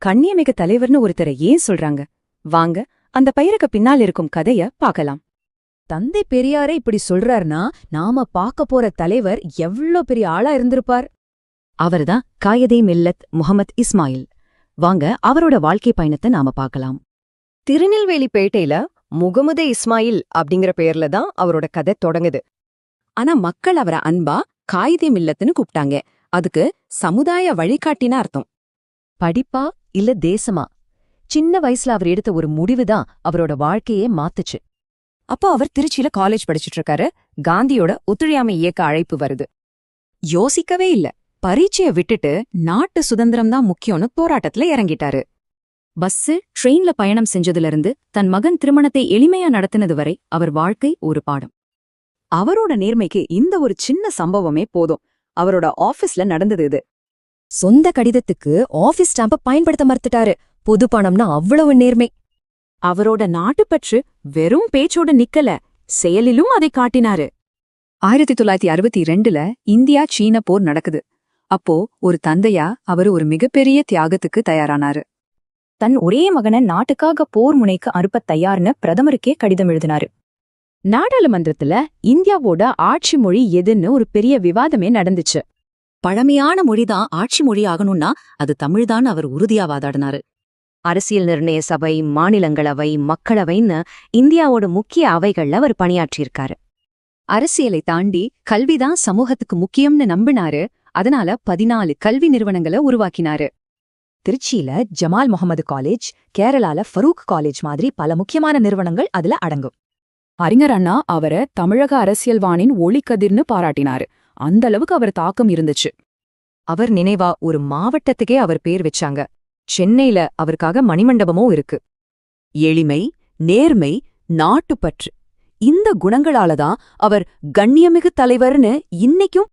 கண்ணியமிகு தலைவர்னு ஒருத்தரை ஏன் சொல்றாங்க? வாங்க அந்த பெயருக்கு பின்னால் இருக்கும் கதைய பார்க்கலாம். தந்தை பெரியாரே இப்படி சொல்றார்னா நாம பார்க்க போற தலைவர் எவ்ளோ பெரிய ஆளா இருந்திருப்பார். அவர்தான் காயதே மில்லத் முஹம்மத் இஸ்மாயில். வாங்க அவரோட வாழ்க்கை பயணத்தை நாம பார்க்கலாம். திருநெல்வேலிப்பேட்டையில முகமது இஸ்மாயில் அப்படிங்கிற பேர்ல தான் அவரோட கதை தொடங்குது. ஆனா மக்கள் அவரை அன்பா காயிதே மில்லத்னு கூப்பிட்டாங்க. அதுக்கு சமுதாய வழிகாட்டின அர்த்தம். படிப்பா இல்ல தேசமா? சின்ன வயசுல அவர் எடுத்த ஒரு முடிவுதான் அவரோட வாழ்க்கையே மாத்துச்சு. அப்போ அவர் திருச்சியில காலேஜ் படிச்சுட்டு இருக்காரு. காந்தியோட ஒத்துழையாமை இயக்க அழைப்பு வருது. யோசிக்கவே இல்ல. பரீட்சைய விட்டுட்டு நாட்டு சுதந்திரம் தான் முக்கியம்னு போராட்டத்துல இறங்கிட்டாரு. பஸ்ஸு ட்ரெயின்ல பயணம் செஞ்சதுல இருந்து தன் மகன் திருமணத்தை எளிமையா நடத்தினது வரை அவர் வாழ்க்கை ஒரு பாடம். அவரோட நேர்மைக்கு இந்த ஒரு சின்ன சம்பவமே போதும். அவரோட ஆபீஸ்ல நடந்தது இது. சொந்த கடிதத்துக்கு ஆபீஸ் ஸ்டாம்ப பயன்படுத்த மறுத்துட்டாரு. பொது பணம்னா அவ்வளவு நேர்மை. அவரோட நாட்டுப்பற்று வெறும் பேச்சோட நிக்கல, செயலிலும் அதை காட்டினாரு. 1962ல இந்தியா சீன போர் நடக்குது. அப்போ ஒரு தந்தையா அவர் ஒரு மிகப்பெரிய தியாகத்துக்கு தயாரானாரு. தன் ஒரே மகனை நாட்டுக்காக போர் முனைக்கு அனுப்ப தயார்னு பிரதமருக்கே கடிதம் எழுதினாரு. நாடாளுமன்றத்துல இந்தியாவோட ஆட்சி மொழி எதுன்னு ஒரு பெரிய விவாதமே நடந்துச்சு. பழமையான மொழிதான் ஆட்சி மொழி ஆகணும்னா அது தமிழ்தான் அவர் உறுதியா வாதாடினாரு. அரசியல் நிர்ணய சபை, மாநிலங்களவை, மக்களவைன்னு இந்தியாவோட முக்கிய அவைகள்ல அவர் பணியாற்றியிருக்காரு. அரசியலை தாண்டி கல்விதான் சமூகத்துக்கு முக்கியம்னு நம்பினாரு. அதனால 14 கல்வி நிறுவனங்களை உருவாக்கினாரு. திருச்சியில ஜமால் முகமது காலேஜ், கேரளால ஃபரூக் காலேஜ் மாதிரி பல முக்கியமான நிறுவனங்கள் அதுல அடங்கும். அறிஞர் அண்ணா அவரை தமிழக அரசியல்வானின் ஒளிக்கதிர்னு பாராட்டினாரு. அந்த அளவுக்கு அவர் தாக்கம் இருந்துச்சு. அவர் நினைவா ஒரு மாவட்டத்துக்கே அவர் பேர் வச்சாங்க. சென்னையில அவருக்காக மணிமண்டபமும் இருக்கு. எளிமை, நேர்மை, நாட்டுப்பற்று இந்த குணங்களாலதான் அவர் கண்ணியமிகு தலைவர்னு இன்னைக்கும்